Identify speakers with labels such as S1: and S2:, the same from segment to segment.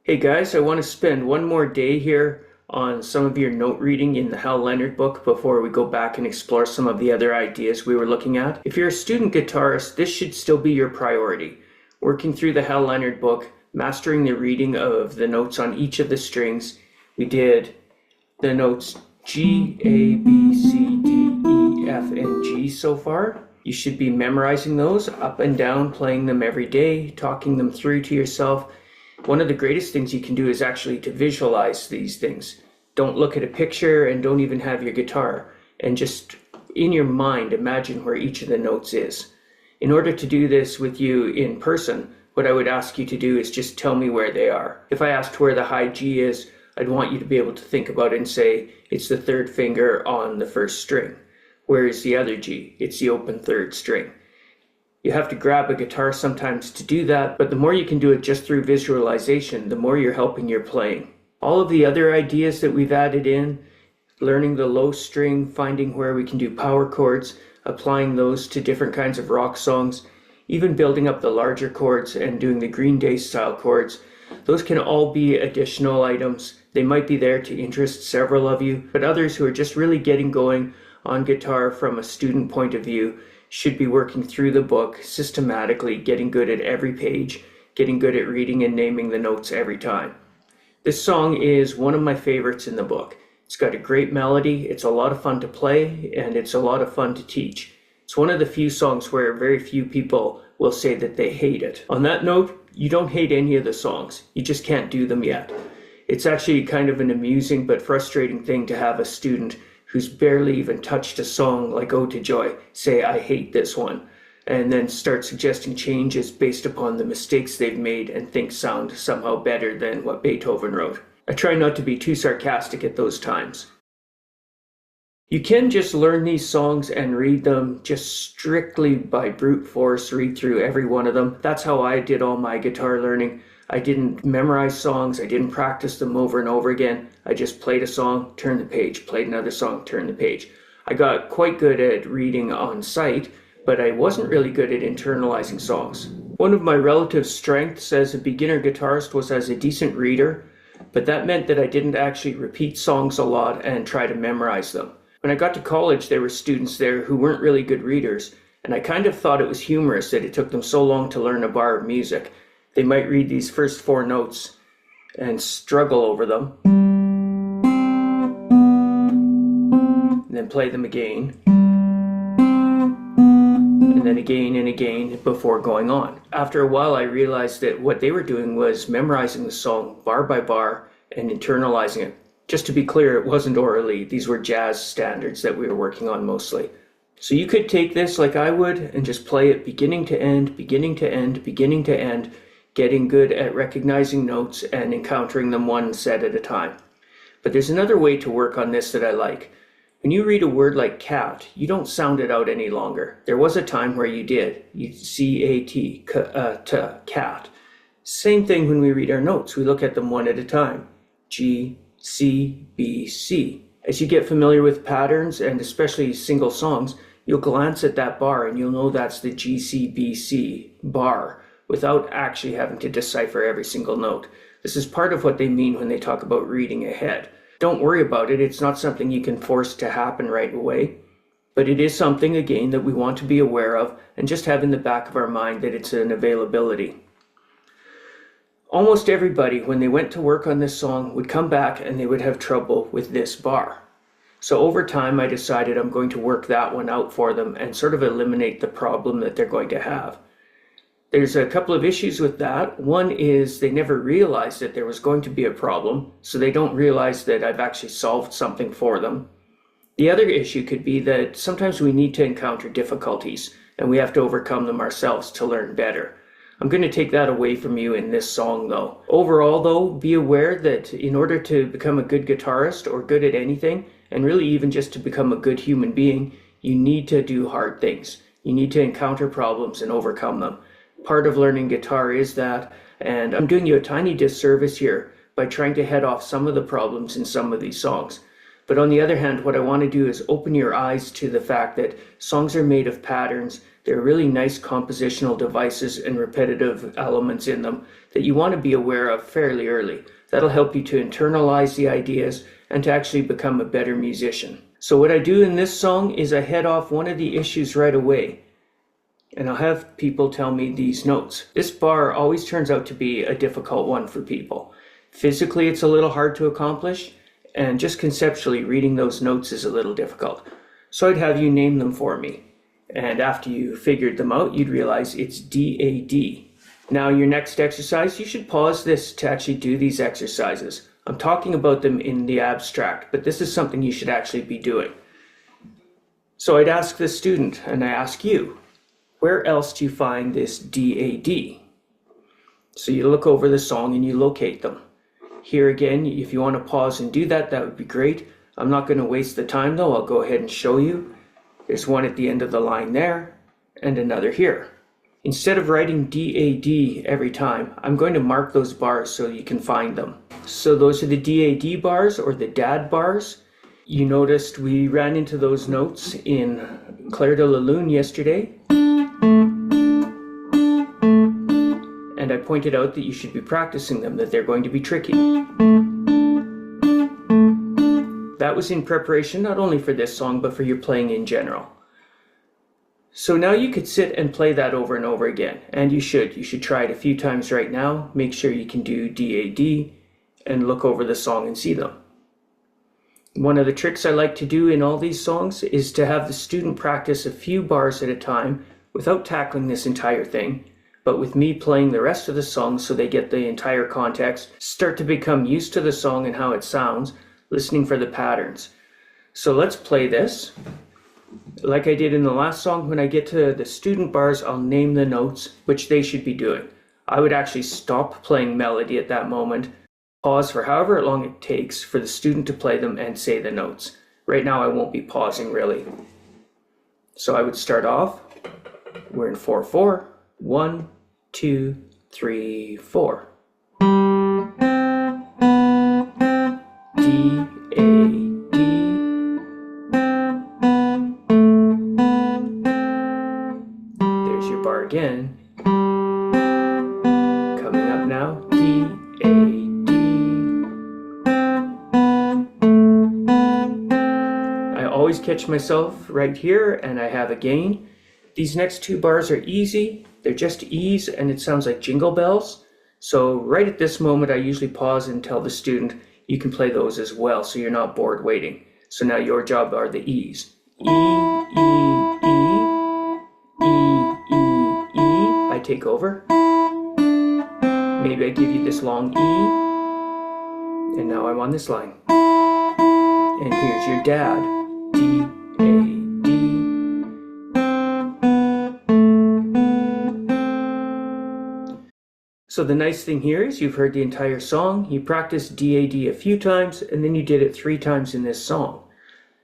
S1: Hey guys, I want to spend one more day here on some of your note reading in the Hal Leonard book before we go back and explore some of the other ideas we were looking at. If you're a student guitarist, this should still be your priority. Working through the Hal Leonard book, mastering the reading of the notes on each of the strings. We did the notes G, A, B, C, D, E, F, and G so far. You should be memorizing those up and down, playing them every day, talking them through to yourself. One of the greatest things you can do is actually to visualize these things. Don't look at a picture and don't even have your guitar. And just in your mind, imagine where each of the notes is. In order to do this with you in person, what I would ask you to do is just tell me where they are. If I asked where the high G is, I'd want you to be able to think about it and say, it's the third finger on the first string. Where is the other G? It's the open third string. You have to grab a guitar sometimes to do that, but the more you can do it just through visualization, the more you're helping your playing. All of the other ideas that we've added in, learning the low string, finding where we can do power chords, applying those to different kinds of rock songs, even building up the larger chords and doing the Green Day style chords, those can all be additional items. They might be there to interest several of you, but others who are just really getting going on guitar from a student point of view should be working through the book systematically, getting good at every page, getting good at reading and naming the notes every time. This song is one of my favorites in the book. It's got a great melody, it's a lot of fun to play, and it's a lot of fun to teach. It's one of the few songs where very few people will say that they hate it. On that note, you don't hate any of the songs, you just can't do them yet. It's actually kind of an amusing but frustrating thing to have a student who's barely even touched a song like Ode to Joy say, I hate this one, and then start suggesting changes based upon the mistakes they've made and think sound somehow better than what Beethoven wrote. I try not to be too sarcastic at those times. You can just learn these songs and read them just strictly by brute force, read through every one of them. That's how I did all my guitar learning. I didn't memorize songs, I didn't practice them over and over again. I just played a song, turned the page, played another song, turned the page. I got quite good at reading on sight, but I wasn't really good at internalizing songs. One of my relative strengths as a beginner guitarist was as a decent reader, but that meant that I didn't actually repeat songs a lot and try to memorize them. When I got to college, there were students there who weren't really good readers, and I kind of thought it was humorous that it took them so long to learn a bar of music. They might read these first four notes and struggle over them, and then play them again, and then again and again before going on. After a while, I realized that what they were doing was memorizing the song bar by bar and internalizing it. Just to be clear, it wasn't orally. These were jazz standards that we were working on mostly. So you could take this like I would and just play it beginning to end, beginning to end, beginning to end, getting good at recognizing notes and encountering them one set at a time. But there's another way to work on this that I like. When you read a word like cat, you don't sound it out any longer. There was a time where you did. You C-A-T, cat. Same thing when we read our notes. We look at them one at a time. G, C, B, C. As you get familiar with patterns, and especially single songs, you'll glance at that bar and you'll know that's the G, C, B, C bar, without actually having to decipher every single note. This is part of what they mean when they talk about reading ahead. Don't worry about it, it's not something you can force to happen right away, but it is something, again, that we want to be aware of and just have in the back of our mind that it's an availability. Almost everybody, when they went to work on this song, would come back and they would have trouble with this bar. So over time, I decided I'm going to work that one out for them and sort of eliminate the problem that they're going to have. There's a couple of issues with that. One is they never realized that there was going to be a problem, so they don't realize that I've actually solved something for them. The other issue could be that sometimes we need to encounter difficulties, and we have to overcome them ourselves to learn better. I'm going to take that away from you in this song, though. Overall, though, be aware that in order to become a good guitarist or good at anything, and really even just to become a good human being, you need to do hard things. You need to encounter problems and overcome them. Part of learning guitar is that, and I'm doing you a tiny disservice here by trying to head off some of the problems in some of these songs. But on the other hand, what I want to do is open your eyes to the fact that songs are made of patterns. There are really nice compositional devices and repetitive elements in them that you want to be aware of fairly early. That'll help you to internalize the ideas and to actually become a better musician. So what I do in this song is I head off one of the issues right away, and I'll have people tell me these notes. This bar always turns out to be a difficult one for people. Physically, it's a little hard to accomplish, and just conceptually reading those notes is a little difficult. So I'd have you name them for me. And after you figured them out, you'd realize it's D-A-D. Now your next exercise, you should pause this to actually do these exercises. I'm talking about them in the abstract, but this is something you should actually be doing. So I'd ask the student, and I ask you, where else do you find this D-A-D? So you look over the song and you locate them. Here again, if you want to pause and do that, that would be great. I'm not going to waste the time though. I'll go ahead and show you. There's one at the end of the line there, and another here. Instead of writing D-A-D every time, I'm going to mark those bars so you can find them. So those are the D-A-D bars, or the DAD bars. You noticed we ran into those notes in Clair de la Lune yesterday. And I pointed out that you should be practicing them, that they're going to be tricky. That was in preparation not only for this song, but for your playing in general. So now you could sit and play that over and over again, and you should. You should try it a few times right now. Make sure you can do D-A-D and look over the song and see them. One of the tricks I like to do in all these songs is to have the student practice a few bars at a time without tackling this entire thing, but with me playing the rest of the song so they get the entire context, start to become used to the song and how it sounds, listening for the patterns. So let's play this. Like I did in the last song, when I get to the student bars, I'll name the notes, which they should be doing. I would actually stop playing melody at that moment, pause for however long it takes for the student to play them and say the notes. Right now I won't be pausing really. So I would start off, we're in 4/4. 1, 2, 3, 4. D, A, D. There's your bar again. Coming up now, D, A, D. I always catch myself right here, and I have a gain. These next two bars are easy. They're just E's, and it sounds like jingle bells. So right at this moment, I usually pause and tell the student, you can play those as well, so you're not bored waiting. So now your job are the E's. E, E, E, E, E, E. I take over. Maybe I give you this long E, and now I'm on this line. And here's your dad. D, A, D. So the nice thing here is you've heard the entire song, you practiced D-A-D a few times, and then you did it 3 times in this song.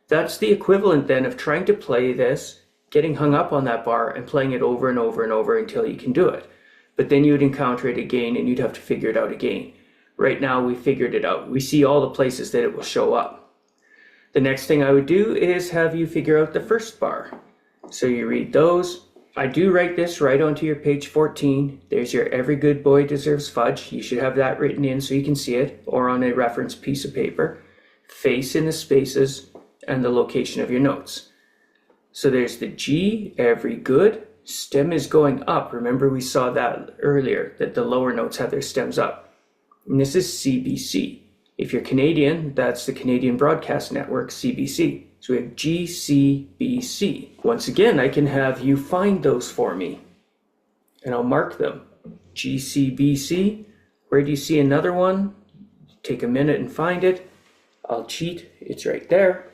S1: That's the equivalent then of trying to play this, getting hung up on that bar, and playing it over and over and over until you can do it. But then you would encounter it again, and you'd have to figure it out again. Right now we figured it out. We see all the places that it will show up. The next thing I would do is have you figure out the first bar. So you read those. I do write this right onto your page 14. There's your every good boy deserves fudge. You should have that written in so you can see it, or on a reference piece of paper. Face in the spaces and the location of your notes. So there's the G, every good. Stem is going up. Remember we saw that earlier, that the lower notes have their stems up. And this is CBC. If you're Canadian, that's the Canadian Broadcast Network, CBC. So we have G, C, B, C. Once again, I can have you find those for me, and I'll mark them. G, C, B, C. Where do you see another one? Take a minute and find it. I'll cheat. It's right there.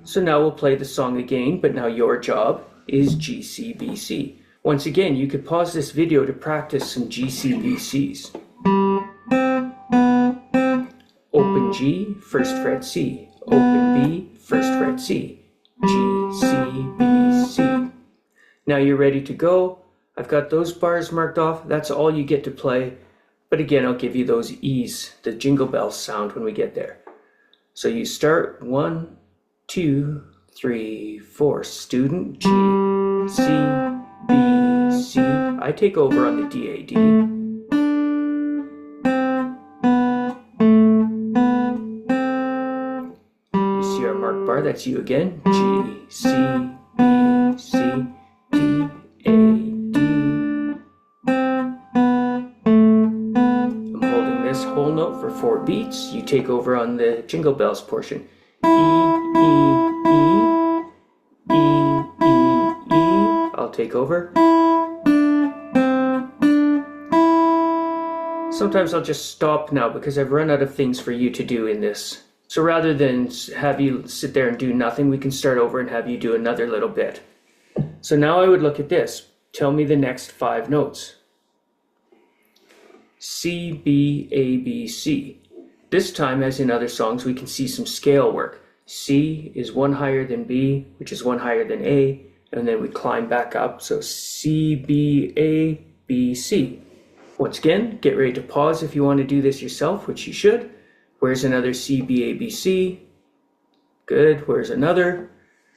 S1: So now we'll play the song again, but now your job is G, C, B, C. Once again, you could pause this video to practice some G, C, B, Cs. Open G, first fret C. Open B, first fret C. G, C, B, C. Now you're ready to go. I've got those bars marked off. That's all you get to play. But again, I'll give you those E's, the jingle bells sound when we get there. So you start 1, 2, 3, 4. Student G, C, B, C. I take over on the DAD. You see our marked bar, that's you again. G, C, B, C, D, A, D. I'm holding this whole note for 4 beats. You take over on the Jingle Bells portion. E, E, E, E, E, E. I'll take over. Sometimes I'll just stop now because I've run out of things for you to do in this. So rather than have you sit there and do nothing, we can start over and have you do another little bit. So now I would look at this. Tell me the next 5 notes. C, B, A, B, C. This time, as in other songs, we can see some scale work. C is 1 higher than B, which is 1 higher than A, and then we climb back up. So C, B, A, B, C. Once again, get ready to pause if you want to do this yourself, which you should. Where's another C, B, A, B, C? Good. Where's another?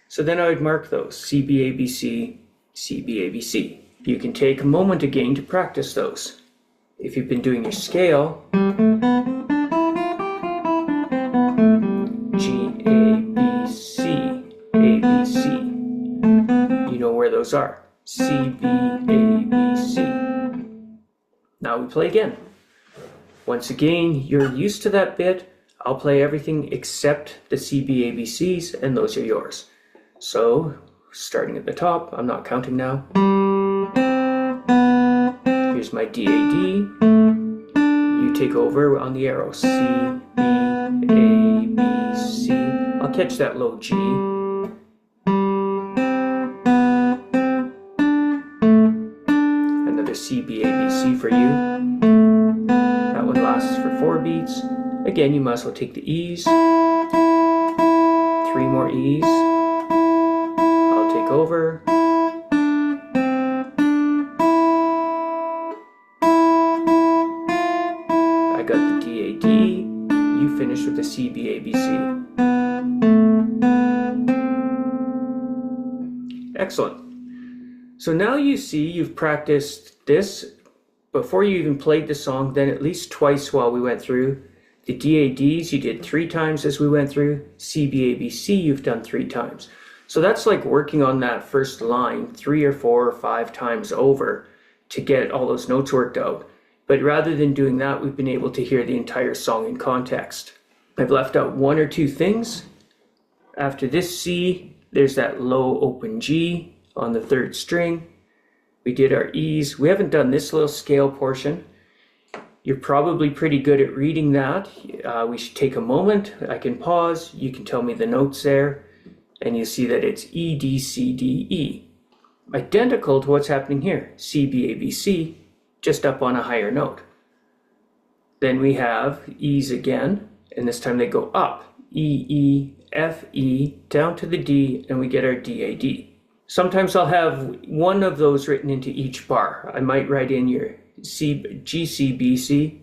S1: So then I would mark those. C, B, A, B, C, C, B, A, B, C. You can take a moment again to practice those. If you've been doing your scale, G, A, B, C, A, B, C. You know where those are. C, B, A, B, C. Now we play again. Once again, you're used to that bit. I'll play everything except the C, B, A, B, Cs, and those are yours. So, starting at the top, I'm not counting now. Here's my DAD. You take over on the arrow. C, B, A, B, C. I'll catch that low G. Another C, B, A, B, C for you. That one lasts for 4 beats. Again, you might as well take the E's. 3 more E's. I'll take over. I got the DAD. You finish with the C, B, A, B, C. Excellent. So now you see you've practiced this before you even played the song, then at least twice while we went through. The DADs you did 3 times as we went through. C, B, A, B, C you've done 3 times. So that's like working on that first line 3 or 4 or 5 times over to get all those notes worked out. But rather than doing that, we've been able to hear the entire song in context. I've left out 1 or 2 things. After this C, there's that low open G on the 3rd string. We did our E's. We haven't done this little scale portion. You're probably pretty good at reading that. We should take a moment. I can pause. You can tell me the notes there. And you see that it's E, D, C, D, E. Identical to what's happening here. C, B, A, B, C, just up on a higher note. Then we have E's again, and this time they go up. E, E, F, E, down to the D, and we get our DAD. Sometimes I'll have one of those written into each bar. I might write in your G, C, B, C,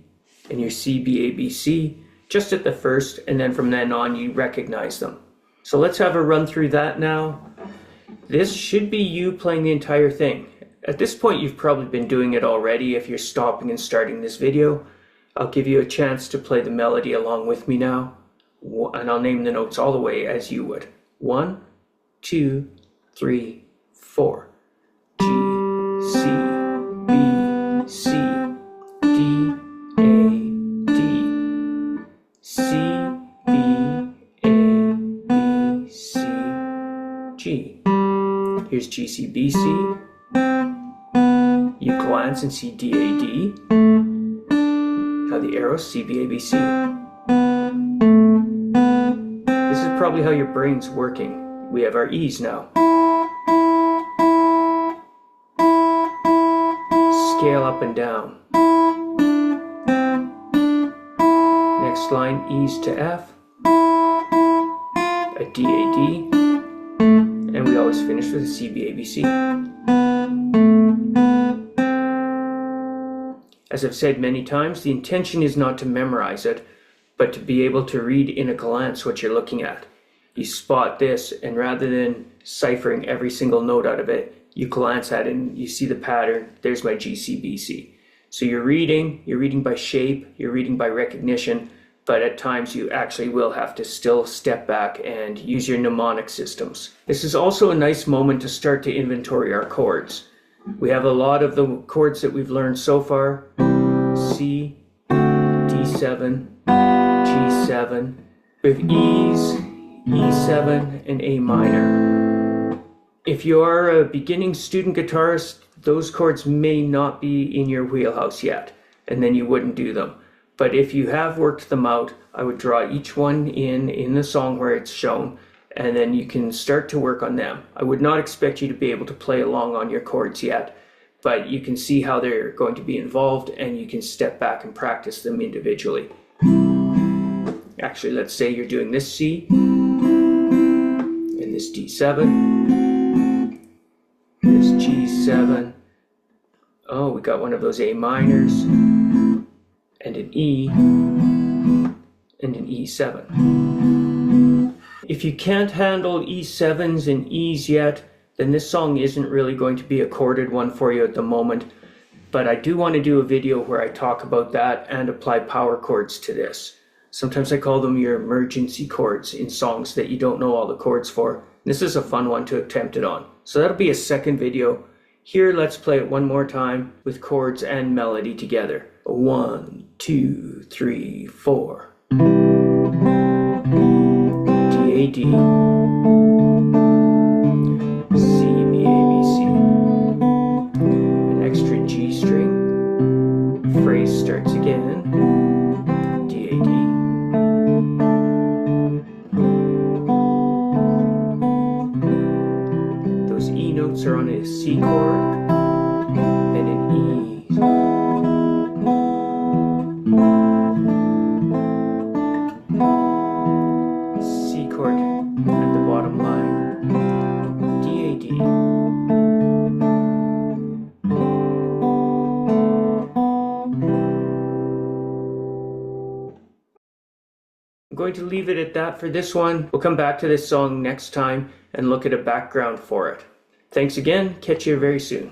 S1: and your C, B, A, B, C, just at the first, and then from then on you recognize them. So let's have a run through that now. This should be you playing the entire thing. At this point you've probably been doing it already if you're stopping and starting this video. I'll give you a chance to play the melody along with me now, and I'll name the notes all the way as you would. 1, 2, 3, 4. G, C, B, C, D, A, D, C, B, A, B, C, G. Here's G, C, B, C. You glance and see D, A, D. Now the arrow, C, B, A, B, C. This is probably how your brain's working. We have our E's now. Scale up and down. Next line, E's to F. A D, A, D. And we always finish with a C, B, A, B, C. As I've said many times, the intention is not to memorize it, but to be able to read in a glance what you're looking at. You spot this, and rather than ciphering every single note out of it, you glance at it and you see the pattern. There's my GCBC. So you're reading by shape, you're reading by recognition, but at times you actually will have to still step back and use your mnemonic systems. This is also a nice moment to start to inventory our chords. We have a lot of the chords that we've learned so far: C, D7, G7. We have E's, E7, and A minor. If you are a beginning student guitarist, those chords may not be in your wheelhouse yet, and then you wouldn't do them. But if you have worked them out, I would draw each one in the song where it's shown, and then you can start to work on them. I would not expect you to be able to play along on your chords yet, but you can see how they're going to be involved, and you can step back and practice them individually. Actually, let's say you're doing this C, and this D7, this G7. Oh, we got one of those A minors, and an E, and an E7. If you can't handle E7s and E's yet, then this song isn't really going to be a chorded one for you at the moment. But I do want to do a video where I talk about that and apply power chords to this. Sometimes I call them your emergency chords in songs that you don't know all the chords for. This is a fun one to attempt it on. So that'll be a second video. Here, let's play it one more time with chords and melody together. 1, 2, 3, 4. D, A, D. C, B, A, B, C. An extra G string. Phrase starts again. D, A, D. Those E notes are on a C chord and an E. C chord at the bottom line. D, A, D. I'm going to leave it at that for this one. We'll come back to this song next time and look at a background for it. Thanks again. Catch you very soon.